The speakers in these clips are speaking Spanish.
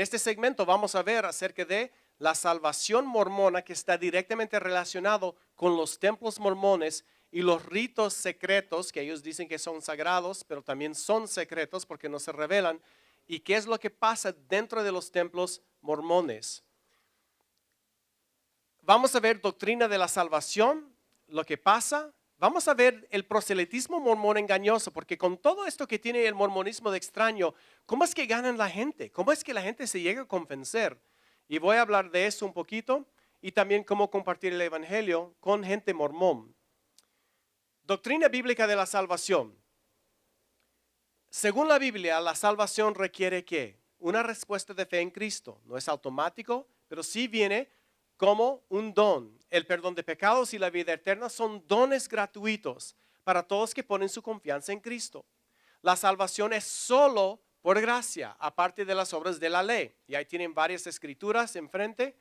En este segmento vamos a ver acerca de la salvación mormona que está directamente relacionado con los templos mormones y los ritos secretos que ellos dicen que son sagrados, pero también son secretos porque no se revelan. ¿Y qué es lo que pasa dentro de los templos mormones? Vamos a ver doctrina de la salvación, lo que pasa. Vamos a ver el proselitismo mormón engañoso, porque con todo esto que tiene el mormonismo de extraño, ¿cómo es que ganan la gente? ¿Cómo es que la gente se llega a convencer? Y voy a hablar de eso un poquito y también cómo compartir el evangelio con gente mormón. Doctrina bíblica de la salvación. Según la Biblia, la salvación requiere ¿qué? Una respuesta de fe en Cristo. No es automático, pero sí viene como un don. El perdón de pecados y la vida eterna son dones gratuitos para todos que ponen su confianza en Cristo. La salvación es solo por gracia, aparte de las obras de la ley. Y ahí tienen varias escrituras enfrente.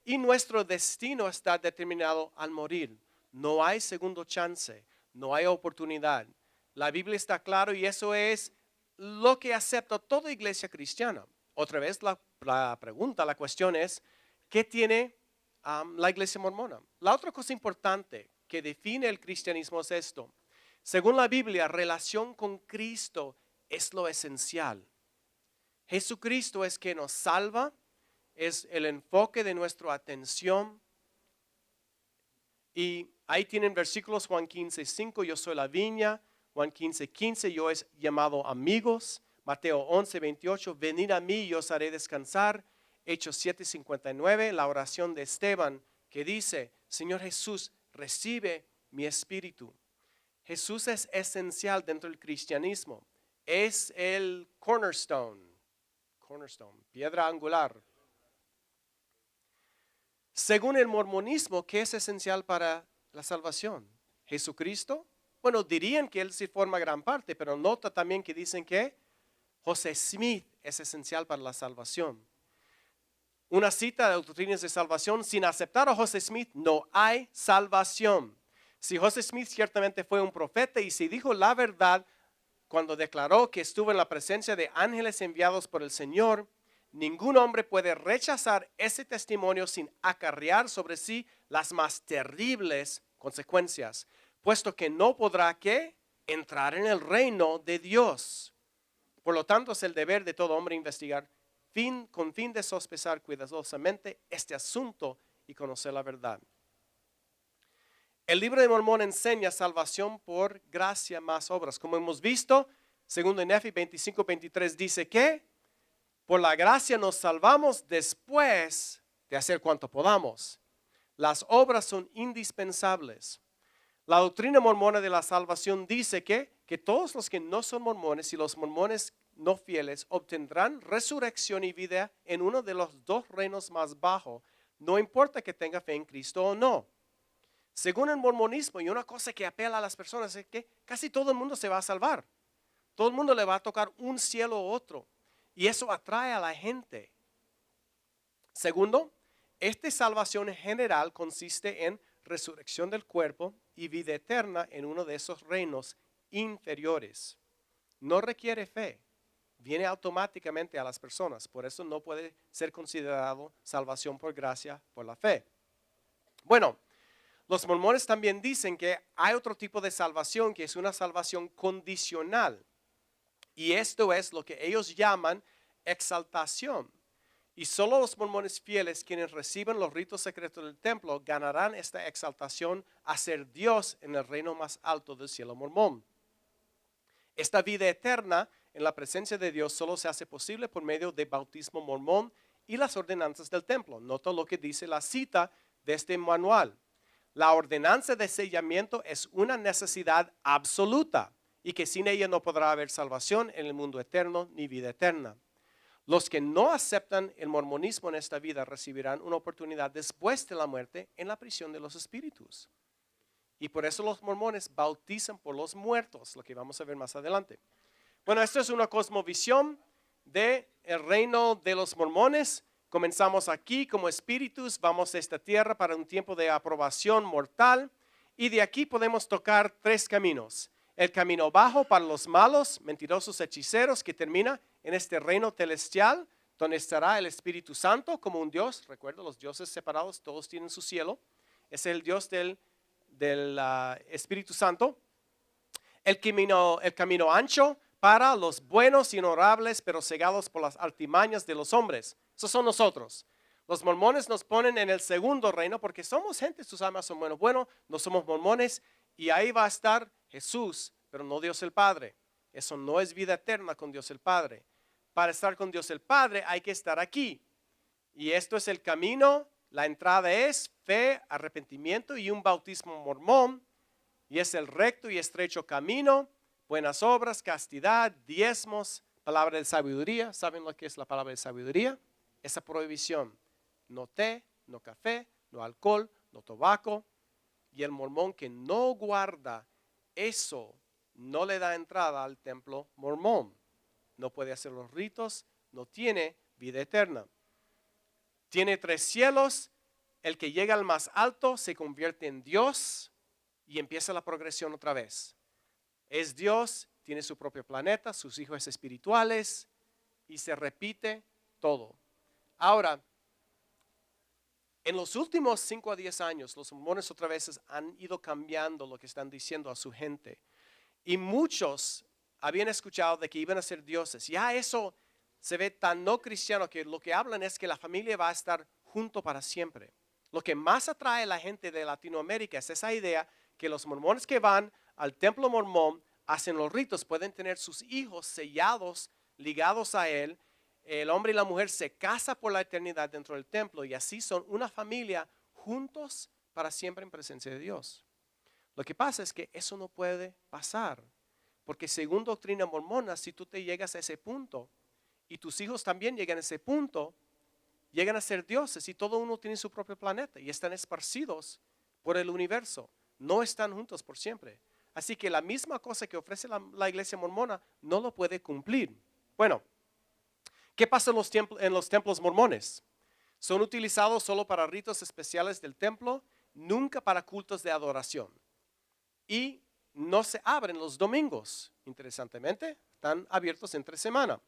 Y nuestro destino está determinado al morir. No hay segundo chance, no hay oportunidad. La Biblia está claro y eso es lo que acepta toda iglesia cristiana. Otra vez la pregunta, la cuestión es, ¿qué tiene la iglesia mormona? La otra cosa importante que define el cristianismo es esto. Según la Biblia, relación con Cristo es lo esencial. Jesucristo es quien nos salva, es el enfoque de nuestra atención. Y ahí tienen versículos, Juan 15:5, yo soy la viña. Juan 15:15, yo es llamado amigos. Mateo 11:28, venid a mí y os haré descansar. Hechos 7:59, la oración de Esteban que dice, Señor Jesús, recibe mi espíritu. Jesús es esencial dentro del cristianismo. Es el cornerstone, piedra angular. Según el mormonismo, ¿qué es esencial para la salvación? Jesucristo. Bueno, dirían que él sí forma gran parte, pero nota también que dicen que José Smith es esencial para la salvación. Una cita de doctrinas de salvación, sin aceptar a José Smith no hay salvación. Si José Smith ciertamente fue un profeta y si dijo la verdad cuando declaró que estuvo en la presencia de ángeles enviados por el Señor, ningún hombre puede rechazar ese testimonio sin acarrear sobre sí las más terribles consecuencias, puesto que no podrá ¿qué? Entrar en el reino de Dios. Por lo tanto, es el deber de todo hombre investigar con fin de sospechar cuidadosamente este asunto y conocer la verdad. El libro de Mormón enseña salvación por gracia más obras. Como hemos visto, segundo Nefi 25:23 dice que por la gracia nos salvamos después de hacer cuanto podamos. Las obras son indispensables. La doctrina mormona de la salvación dice que todos los que no son mormones y los mormones no fieles obtendrán resurrección y vida en uno de los dos reinos más bajos, no importa que tenga fe en Cristo o no. Según el mormonismo, y una cosa que apela a las personas es que casi todo el mundo se va a salvar. Todo el mundo le va a tocar un cielo u otro. Y eso atrae a la gente. Segundo, esta salvación en general consiste en resurrección del cuerpo y vida eterna en uno de esos reinos inferiores. No requiere fe. Viene automáticamente a las personas. Por eso no puede ser considerado salvación por gracia, por la fe. Bueno, los mormones también dicen que hay otro tipo de salvación que es una salvación condicional. Y esto es lo que ellos llaman exaltación. Y solo los mormones fieles quienes reciben los ritos secretos del templo ganarán esta exaltación a ser Dios en el reino más alto del cielo mormón. Esta vida eterna en la presencia de Dios solo se hace posible por medio de bautismo mormón y las ordenanzas del templo. Nota lo que dice la cita de este manual. La ordenanza de sellamiento es una necesidad absoluta y que sin ella no podrá haber salvación en el mundo eterno ni vida eterna. Los que no aceptan el mormonismo en esta vida recibirán una oportunidad después de la muerte en la prisión de los espíritus. Y por eso los mormones bautizan por los muertos, lo que vamos a ver más adelante. Bueno, esto es una cosmovisión del reino de los mormones. Comenzamos aquí como espíritus, vamos a esta tierra para un tiempo de aprobación mortal. Y de aquí podemos tocar tres caminos. El camino bajo para los malos, mentirosos hechiceros que termina en este reino celestial donde estará el Espíritu Santo como un Dios. Recuerda, los dioses separados, todos tienen su cielo. Es el Dios del Espíritu Santo. El camino ancho para los buenos y honorables, pero cegados por las artimañas de los hombres. Esos son nosotros. Los mormones nos ponen en el segundo reino porque somos gente, sus almas son buenos. Bueno, no somos mormones y ahí va a estar Jesús, pero no Dios el Padre. Eso no es vida eterna con Dios el Padre. Para estar con Dios el Padre hay que estar aquí. Y esto es el camino. La entrada es fe, arrepentimiento y un bautismo mormón. Y es el recto y estrecho camino, buenas obras, castidad, diezmos, palabra de sabiduría. ¿Saben lo que es la palabra de sabiduría? Esa prohibición. No té, no café, no alcohol, no tabaco. Y el mormón que no guarda eso no le da entrada al templo mormón. No puede hacer los ritos, no tiene vida eterna. Tiene 3 cielos. El que llega al más alto se convierte en Dios y empieza la progresión otra vez. Es Dios, tiene su propio planeta, sus hijos espirituales y se repite todo. Ahora, en los últimos 5 a 10 años, los mormones otra vez han ido cambiando lo que están diciendo a su gente. Y muchos habían escuchado de que iban a ser dioses. Ya eso se ve tan no cristiano que lo que hablan es que la familia va a estar junto para siempre. Lo que más atrae a la gente de Latinoamérica es esa idea que los mormones que van al templo mormón hacen los ritos, pueden tener sus hijos sellados, ligados a él. El hombre y la mujer se casan por la eternidad dentro del templo y así son una familia juntos para siempre en presencia de Dios. Lo que pasa es que eso no puede pasar, porque según doctrina mormona, si tú te llegas a ese punto y tus hijos también llegan a ese punto, llegan a ser dioses y todo uno tiene su propio planeta y están esparcidos por el universo. No están juntos por siempre. Así que la misma cosa que ofrece la iglesia mormona no lo puede cumplir. Bueno, ¿qué pasa en los templos mormones? Son utilizados solo para ritos especiales del templo, nunca para cultos de adoración. Y no se abren los domingos, interesantemente, están abiertos entre semana.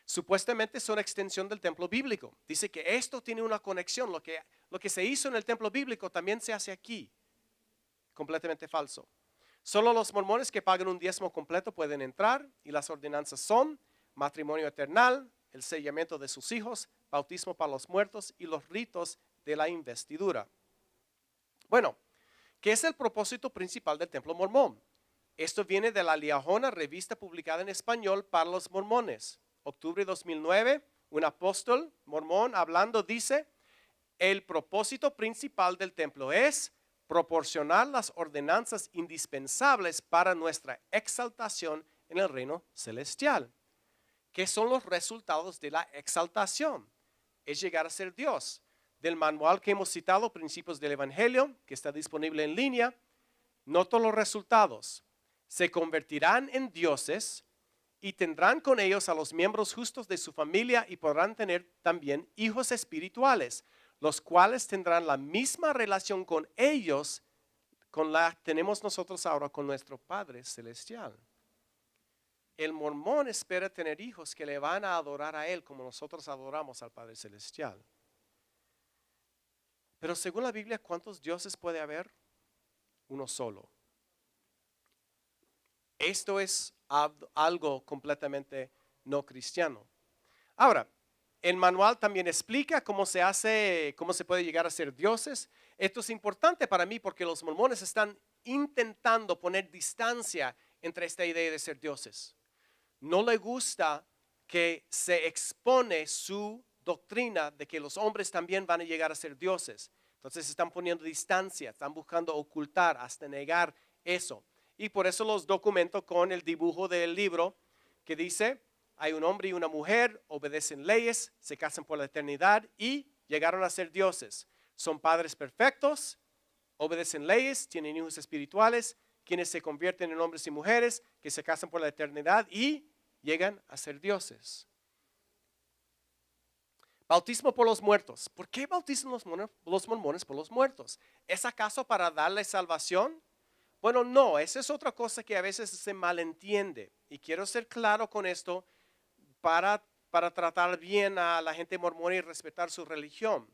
Supuestamente son extensión del templo bíblico. Dice que esto tiene una conexión, lo que se hizo en el templo bíblico también se hace aquí. Completamente falso. Solo los mormones que pagan un diezmo completo pueden entrar y las ordenanzas son matrimonio eternal, el sellamiento de sus hijos, bautismo para los muertos y los ritos de la investidura. Bueno, ¿qué es el propósito principal del templo mormón? Esto viene de la Liahona, revista publicada en español para los mormones. Octubre de 2009, un apóstol mormón hablando dice, el propósito principal del templo es proporcionar las ordenanzas indispensables para nuestra exaltación en el reino celestial. ¿Qué son los resultados de la exaltación? Es llegar a ser Dios. Del manual que hemos citado, Principios del Evangelio, que está disponible en línea, noto los resultados. Se convertirán en dioses y tendrán con ellos a los miembros justos de su familia y podrán tener también hijos espirituales, los cuales tendrán la misma relación con ellos con la que tenemos nosotros ahora con nuestro Padre Celestial. El mormón espera tener hijos que le van a adorar a Él como nosotros adoramos al Padre Celestial. Pero según la Biblia, ¿cuántos dioses puede haber? Uno solo. Esto es algo completamente no cristiano. Ahora, el manual también explica cómo se puede llegar a ser dioses. Esto es importante para mí porque los mormones están intentando poner distancia entre esta idea de ser dioses. No le gusta que se expone su doctrina de que los hombres también van a llegar a ser dioses. Entonces están poniendo distancia, están buscando ocultar, hasta negar eso. Y por eso los documento con el dibujo del libro que dice, hay un hombre y una mujer, obedecen leyes, se casan por la eternidad y llegaron a ser dioses. Son padres perfectos, obedecen leyes, tienen hijos espirituales, quienes se convierten en hombres y mujeres, que se casan por la eternidad y llegan a ser dioses. Bautismo por los muertos. ¿Por qué bautizan los mormones por los muertos? ¿Es acaso para darles salvación? Bueno, no, esa es otra cosa que a veces se malentiende. Y quiero ser claro con esto para para tratar bien a la gente mormona y respetar su religión.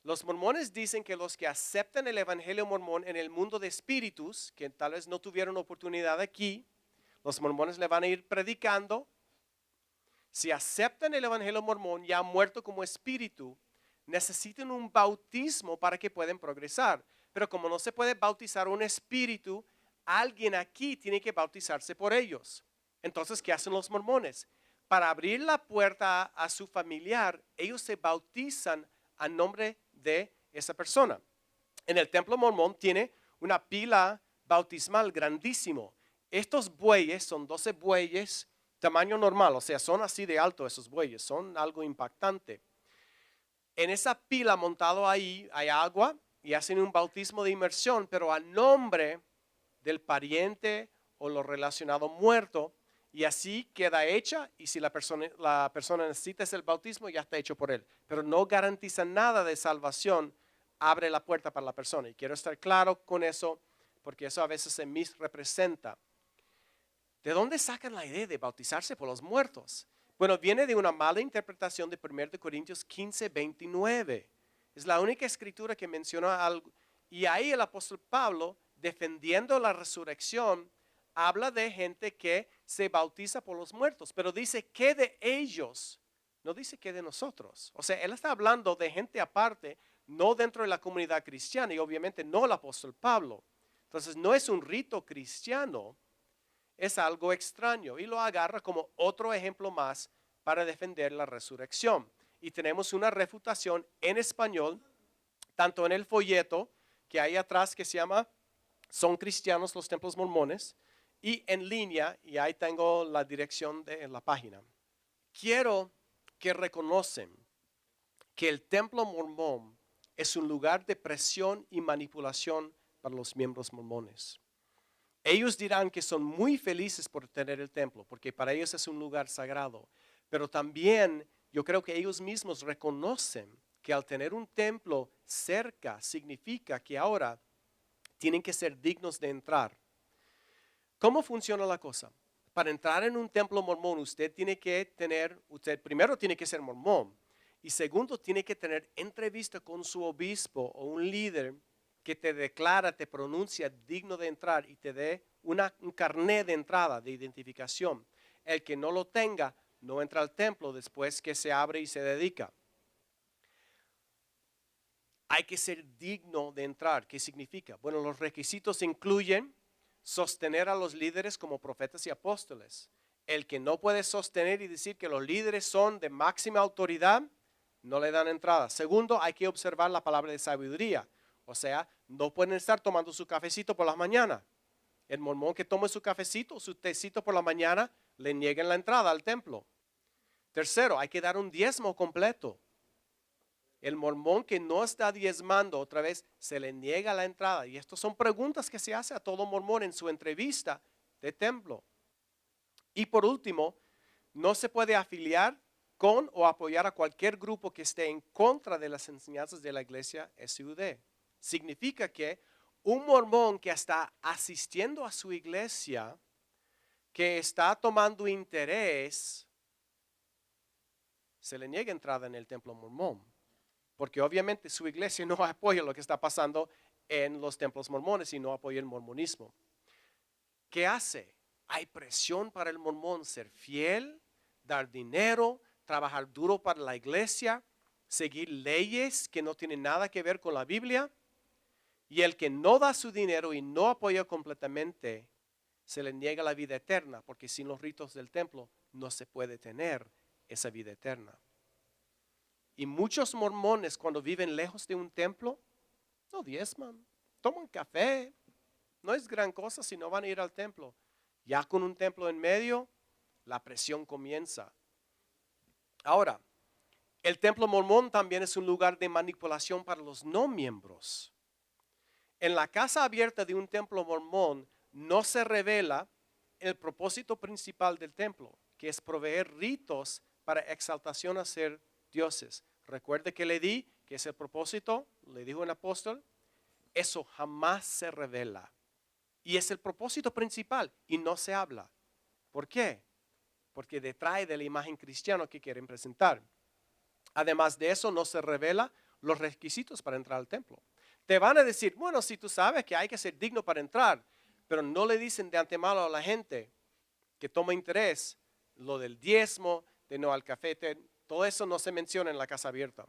Los mormones dicen que los que aceptan el evangelio mormón en el mundo de espíritus, que tal vez no tuvieron oportunidad aquí, los mormones le van a ir predicando. Si aceptan el evangelio mormón ya muerto como espíritu, necesitan un bautismo para que puedan progresar. Pero como no se puede bautizar un espíritu, alguien aquí tiene que bautizarse por ellos. Entonces, ¿qué hacen los mormones? Para abrir la puerta a su familiar, ellos se bautizan a nombre de esa persona. En el templo mormón tiene una pila bautismal grandísimo. Estos bueyes son 12 bueyes tamaño normal, o sea, son así de alto esos bueyes, son algo impactante. En esa pila montado ahí hay agua y hacen un bautismo de inmersión, pero a nombre del pariente o lo relacionado muerto, y así queda hecha, y si la persona necesita ese bautismo, ya está hecho por él. Pero no garantiza nada de salvación, abre la puerta para la persona. Y quiero estar claro con eso, porque eso a veces se misrepresenta. ¿De dónde sacan la idea de bautizarse por los muertos? Bueno, viene de una mala interpretación de 1 Corintios 15, 29. Es la única escritura que menciona algo. Y ahí el apóstol Pablo, defendiendo la resurrección, habla de gente que se bautiza por los muertos, pero dice que de ellos, no dice que de nosotros. O sea, él está hablando de gente aparte, no dentro de la comunidad cristiana y obviamente no el apóstol Pablo. Entonces no es un rito cristiano, es algo extraño y lo agarra como otro ejemplo más para defender la resurrección. Y tenemos una refutación en español, tanto en el folleto que hay atrás que se llama "Son cristianos los templos mormones", y en línea, y ahí tengo la dirección de la página. Quiero que reconocen que el templo mormón es un lugar de presión y manipulación para los miembros mormones. Ellos dirán que son muy felices por tener el templo, porque para ellos es un lugar sagrado. Pero también yo creo que ellos mismos reconocen que al tener un templo cerca significa que ahora tienen que ser dignos de entrar. ¿Cómo funciona la cosa? Para entrar en un templo mormón, usted primero tiene que ser mormón y segundo tiene que tener entrevista con su obispo o un líder que te declara, te pronuncia digno de entrar y te dé un carnet de entrada, de identificación. El que no lo tenga, no entra al templo después que se abre y se dedica. Hay que ser digno de entrar. ¿Qué significa? Bueno, los requisitos incluyen sostener a los líderes como profetas y apóstoles. El que no puede sostener y decir que los líderes son de máxima autoridad, no le dan entrada. Segundo, hay que observar la palabra de sabiduría. O sea, no pueden estar tomando su cafecito por la mañana. El mormón que tome su cafecito, su tecito por la mañana, le niegan la entrada al templo. Tercero, hay que dar un diezmo completo. El mormón que no está diezmando, otra vez, se le niega la entrada. Y estas son preguntas que se hace a todo mormón en su entrevista de templo. Y por último, no se puede afiliar con o apoyar a cualquier grupo que esté en contra de las enseñanzas de la iglesia SUD. Significa que un mormón que está asistiendo a su iglesia, que está tomando interés, se le niega entrada en el templo mormón. Porque obviamente su iglesia no apoya lo que está pasando en los templos mormones y no apoya el mormonismo. ¿Qué hace? Hay presión para el mormón ser fiel, dar dinero, trabajar duro para la iglesia, seguir leyes que no tienen nada que ver con la Biblia. Y el que no da su dinero y no apoya completamente, se le niega la vida eterna, porque sin los ritos del templo no se puede tener esa vida eterna. Y muchos mormones cuando viven lejos de un templo, no diezman, toman café. No es gran cosa si no van a ir al templo. Ya con un templo en medio, la presión comienza. Ahora, el templo mormón también es un lugar de manipulación para los no miembros. En la casa abierta de un templo mormón no se revela el propósito principal del templo, que es proveer ritos para exaltación a ser dioses. Recuerde que le di que es el propósito, le dijo un apóstol, eso jamás se revela. Y es el propósito principal y no se habla. ¿Por qué? porque detrae de la imagen cristiana que quieren presentar. Además de eso, no se revela los requisitos para entrar al templo. Te van a decir, bueno, si tú sabes que hay que ser digno para entrar, pero no le dicen de antemano a la gente que toma interés lo del diezmo, de no al café, todo eso no se menciona en la casa abierta.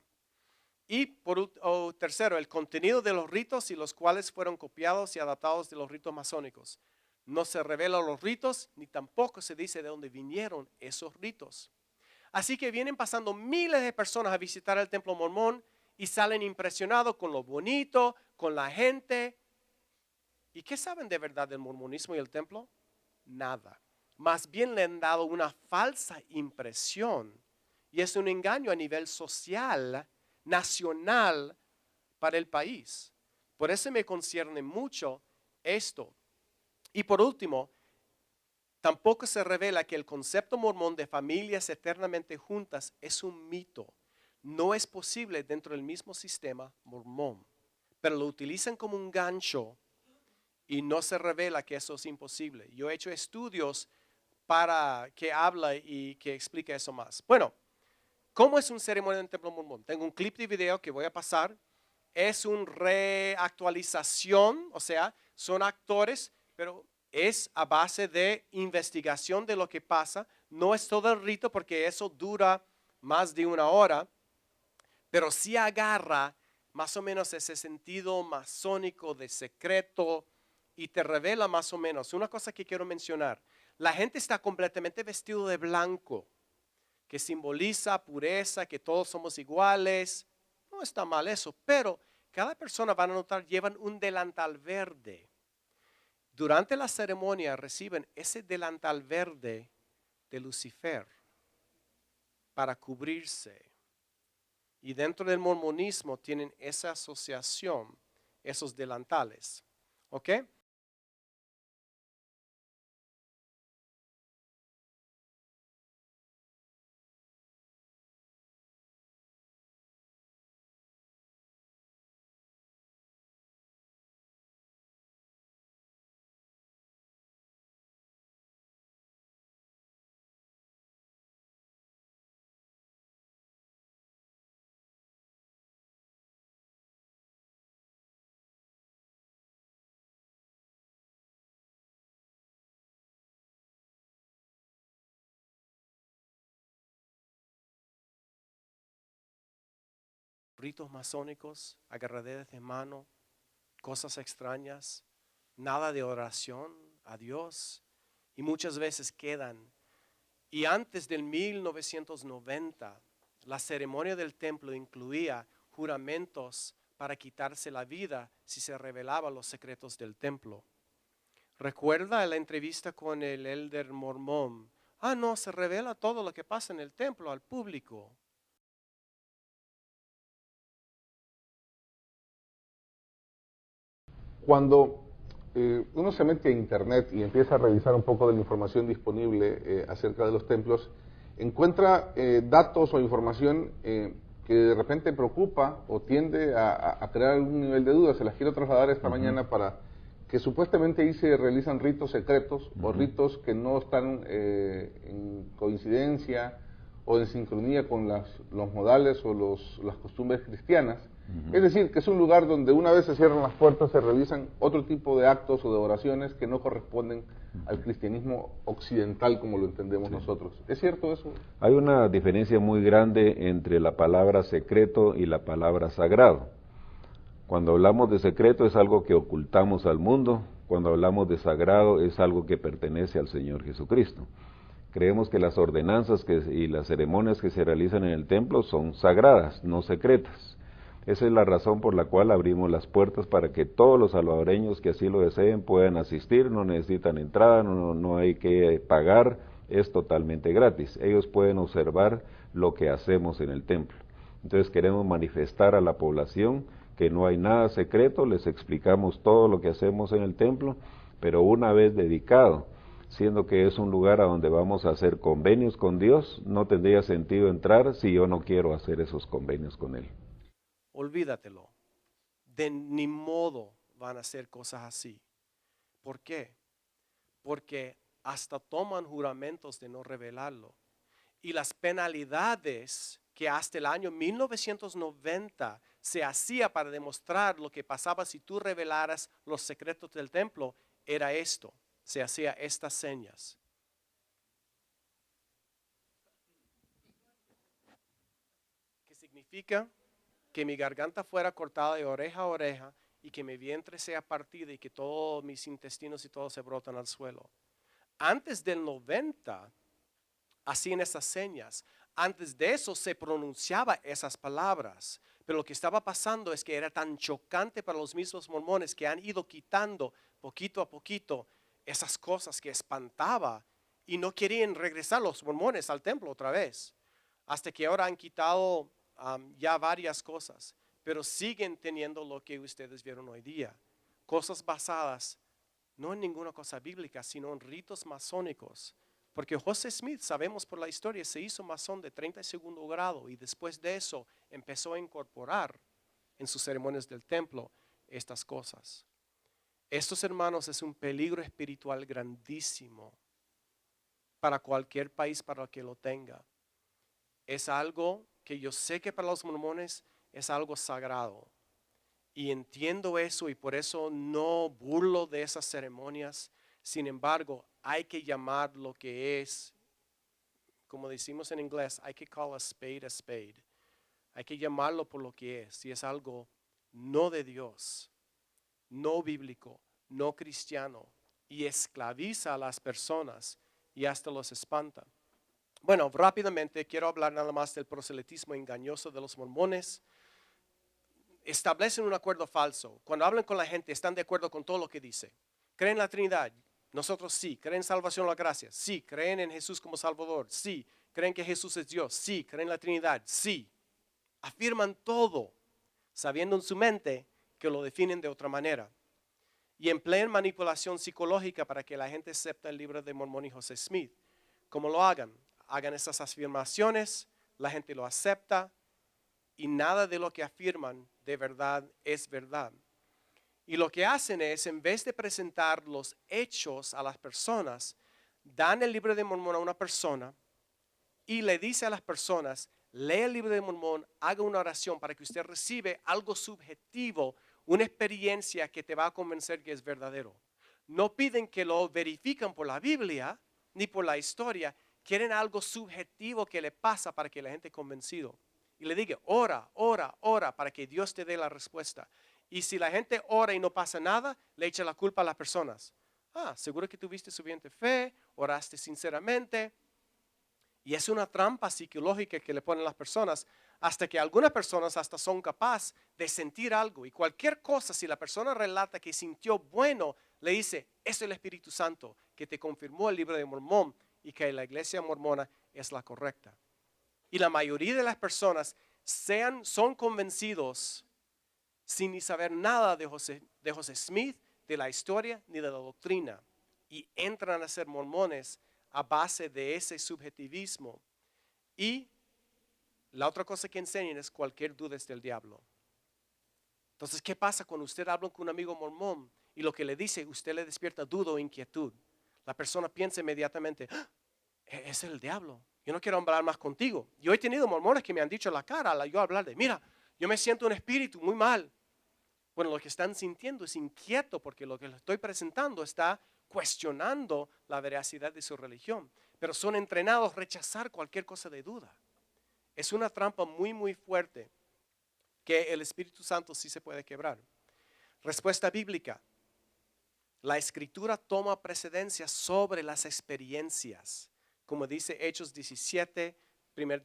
Y tercero, el contenido de los ritos y los cuales fueron copiados y adaptados de los ritos masónicos. No se revelan los ritos, ni tampoco se dice de dónde vinieron esos ritos. Así que vienen pasando miles de personas a visitar el templo mormón y salen impresionados con lo bonito, con la gente. ¿Y qué saben de verdad del mormonismo y el templo? Nada. Más bien le han dado una falsa impresión y es un engaño a nivel social, nacional para el país. Por eso me concierne mucho esto. Y por último, tampoco se revela que el concepto mormón de familias eternamente juntas es un mito. No es posible dentro del mismo sistema mormón, pero lo utilizan como un gancho y no se revela que eso es imposible. Yo he hecho estudios para que habla y que explique eso más. Bueno, ¿cómo es un ceremonia en el templo mormón? Tengo un clip de video que voy a pasar. Es una reactualización, o sea, son actores, pero es a base de investigación de lo que pasa. No es todo el rito porque eso dura más de una hora, pero sí agarra más o menos ese sentido masónico de secreto y te revela más o menos. Una cosa que quiero mencionar, la gente está completamente vestido de blanco, que simboliza pureza, que todos somos iguales. No está mal eso, pero cada persona, van a notar, llevan un delantal verde. Durante la ceremonia reciben ese delantal verde de Lucifer para cubrirse. Y dentro del mormonismo tienen esa asociación, esos delantales. ¿Ok? Ritos masónicos, agarraderas de mano, cosas extrañas, nada de oración a Dios y muchas veces quedan. Y antes del 1990, la ceremonia del templo incluía juramentos para quitarse la vida si se revelaban los secretos del templo. ¿Recuerda la entrevista con el elder mormón? No, se revela todo lo que pasa en el templo al público. Cuando uno se mete a internet y empieza a revisar un poco de la información disponible acerca de los templos, encuentra datos o información que de repente preocupa o tiende a crear algún nivel de duda. Se las quiero trasladar esta mañana para que supuestamente ahí se realizan ritos secretos o ritos que no están en coincidencia o en sincronía con los modales o las costumbres cristianas. Es decir, que es un lugar donde una vez se cierran las puertas se realizan otro tipo de actos o de oraciones que no corresponden al cristianismo occidental como lo entendemos nosotros. ¿Es cierto eso? Hay una diferencia muy grande entre la palabra secreto y la palabra sagrado. Cuando hablamos de secreto es algo que ocultamos al mundo, cuando hablamos de sagrado es algo que pertenece al Señor Jesucristo. Creemos que las ordenanzas y las ceremonias que se realizan en el templo son sagradas, no secretas. Esa es la razón por la cual abrimos las puertas para que todos los salvadoreños que así lo deseen puedan asistir, no necesitan entrada, no hay que pagar, es totalmente gratis. Ellos pueden observar lo que hacemos en el templo. Entonces queremos manifestar a la población que no hay nada secreto, les explicamos todo lo que hacemos en el templo, pero una vez dedicado, siendo que es un lugar a donde vamos a hacer convenios con Dios, no tendría sentido entrar si yo no quiero hacer esos convenios con Él. Olvídatelo. De ni modo van a hacer cosas así. ¿Por qué? Porque hasta toman juramentos de no revelarlo. Y las penalidades que hasta el año 1990 se hacía para demostrar lo que pasaba si tú revelaras los secretos del templo, era esto, se hacía estas señas. ¿Qué significa? Que mi garganta fuera cortada de oreja a oreja y que mi vientre sea partido y que todos mis intestinos y todo se brotan al suelo. Antes del 90, hacían esas señas. Antes de eso se pronunciaba esas palabras. Pero lo que estaba pasando es que era tan chocante para los mismos mormones que han ido quitando poquito a poquito esas cosas que espantaba y no querían regresar los mormones al templo otra vez. Hasta que ahora han quitado ya varias cosas, pero siguen teniendo lo que ustedes vieron hoy día. Cosas basadas no en ninguna cosa bíblica, sino en ritos masónicos. Porque José Smith, sabemos por la historia, se hizo masón de 32º grado y después de eso empezó a incorporar en sus ceremonias del templo estas cosas. Estos, hermanos, es un peligro espiritual grandísimo para cualquier país para el que lo tenga. Es algo que yo sé que para los mormones es algo sagrado. Y entiendo eso y por eso no burlo de esas ceremonias. Sin embargo, hay que llamar lo que es, como decimos en inglés, hay que call a spade a spade. Hay que llamarlo por lo que es. Si es algo no de Dios, no bíblico, no cristiano, y esclaviza a las personas y hasta los espanta. Bueno, rápidamente quiero hablar nada más del proselitismo engañoso de los mormones. Establecen un acuerdo falso. Cuando hablan con la gente, están de acuerdo con todo lo que dice. Creen en la Trinidad. Nosotros sí. Creen en salvación o la gracia. Sí. Creen en Jesús como Salvador. Sí. Creen que Jesús es Dios. Sí. Creen en la Trinidad. Sí. Afirman todo, sabiendo en su mente que lo definen de otra manera. Y emplean manipulación psicológica para que la gente acepte el libro de Mormón y José Smith. ¿Cómo lo hagan? Hagan esas afirmaciones, la gente lo acepta y nada de lo que afirman de verdad es verdad. Y lo que hacen es, en vez de presentar los hechos a las personas, dan el libro de Mormón a una persona y le dice a las personas, lee el libro de Mormón, haga una oración para que usted reciba algo subjetivo, una experiencia que te va a convencer que es verdadero. No piden que lo verifiquen por la Biblia ni por la historia, quieren algo subjetivo que le pasa para que la gente esté convencido. Y le diga, ora, ora, ora, para que Dios te dé la respuesta. Y si la gente ora y no pasa nada, le echa la culpa a las personas. Seguro que tuviste suficiente fe, oraste sinceramente. Y es una trampa psicológica que le ponen las personas, hasta que algunas personas hasta son capaces de sentir algo. Y cualquier cosa, si la persona relata que sintió bueno, le dice, es el Espíritu Santo que te confirmó el libro de Mormón y que la iglesia mormona es la correcta. Y la mayoría de las personas son convencidos sin ni saber nada de José Smith, de la historia ni de la doctrina. Y entran a ser mormones a base de ese subjetivismo. Y la otra cosa que enseñan es cualquier duda es del diablo. Entonces, ¿qué pasa cuando usted habla con un amigo mormón y lo que le dice, usted le despierta duda o inquietud? La persona piensa inmediatamente, es el diablo. Yo no quiero hablar más contigo. Yo he tenido mormones que me han dicho en la cara al yo hablar de, mira, yo me siento un espíritu muy mal. Bueno, lo que están sintiendo es inquieto porque lo que les estoy presentando está cuestionando la veracidad de su religión. Pero son entrenados a rechazar cualquier cosa de duda. Es una trampa muy, muy fuerte que el Espíritu Santo sí se puede quebrar. Respuesta bíblica. La Escritura toma precedencia sobre las experiencias. Como dice Hechos 17, 1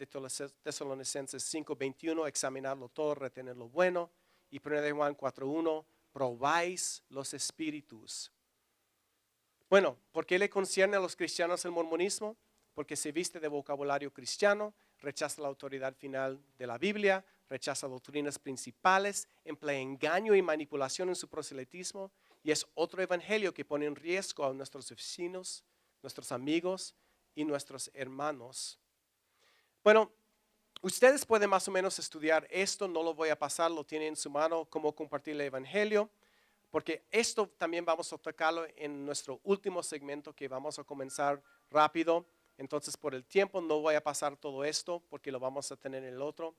Tesalonicenses 5:21, examinarlo todo, retener lo bueno. Y 1 Juan 4:1, probáis los espíritus. Bueno, ¿por qué le concierne a los cristianos el mormonismo? Porque se viste de vocabulario cristiano, rechaza la autoridad final de la Biblia, rechaza doctrinas principales, emplea engaño y manipulación en su proselitismo y es otro evangelio que pone en riesgo a nuestros vecinos, nuestros amigos y nuestros hermanos. Bueno, ustedes pueden más o menos estudiar esto, no lo voy a pasar, lo tienen en su mano, cómo compartir el evangelio, porque esto también vamos a tocarlo en nuestro último segmento que vamos a comenzar rápido. Entonces, por el tiempo no voy a pasar todo esto porque lo vamos a tener en el otro.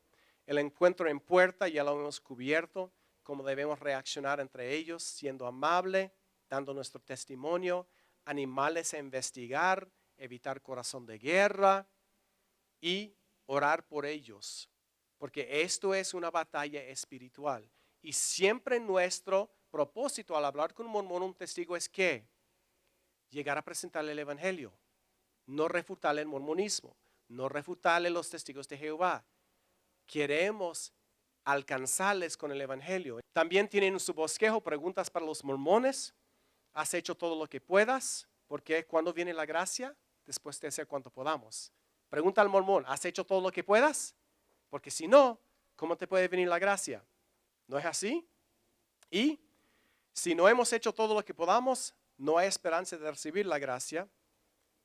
El encuentro en puerta ya lo hemos cubierto, cómo debemos reaccionar entre ellos, siendo amable, dando nuestro testimonio, animales a investigar, evitar corazón de guerra y orar por ellos, porque esto es una batalla espiritual. Y siempre nuestro propósito al hablar con un mormón, un testigo, es que llegar a presentarle el evangelio, no refutarle el mormonismo, no refutarle los testigos de Jehová. Queremos alcanzarles con el evangelio. También tienen en su bosquejo preguntas para los mormones. ¿Has hecho todo lo que puedas? Porque ¿cuándo viene la gracia? Después de hacer cuanto podamos. Pregunta al mormón, ¿has hecho todo lo que puedas? Porque si no, ¿cómo te puede venir la gracia? ¿No es así? Y si no hemos hecho todo lo que podamos, no hay esperanza de recibir la gracia.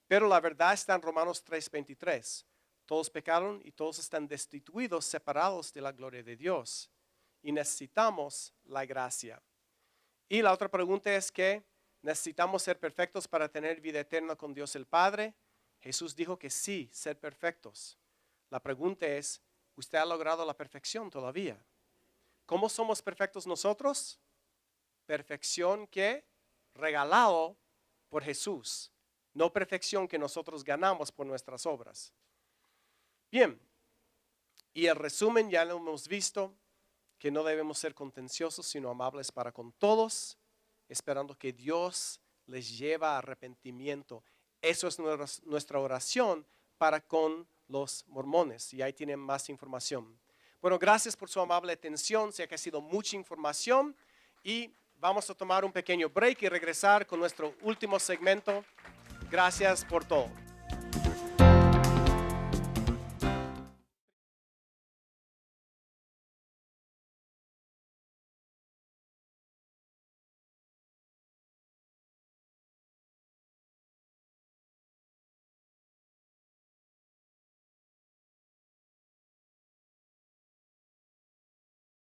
Pero la verdad está en Romanos 3:23. Todos pecaron y todos están destituidos, separados de la gloria de Dios. Y necesitamos la gracia. Y la otra pregunta es que necesitamos ser perfectos para tener vida eterna con Dios el Padre. Jesús dijo que sí, ser perfectos. La pregunta es, ¿usted ha logrado la perfección todavía? ¿Cómo somos perfectos nosotros? Perfección que regalado por Jesús, no perfección que nosotros ganamos por nuestras obras. Bien, y el resumen ya lo hemos visto, que no debemos ser contenciosos, sino amables para con todos, esperando que Dios les lleve a arrepentimiento. Eso es nuestra oración para con los mormones. Y ahí tienen más información. Bueno, gracias por su amable atención. Sé que ha sido mucha información. Y vamos a tomar un pequeño break y regresar con nuestro último segmento. Gracias por todo.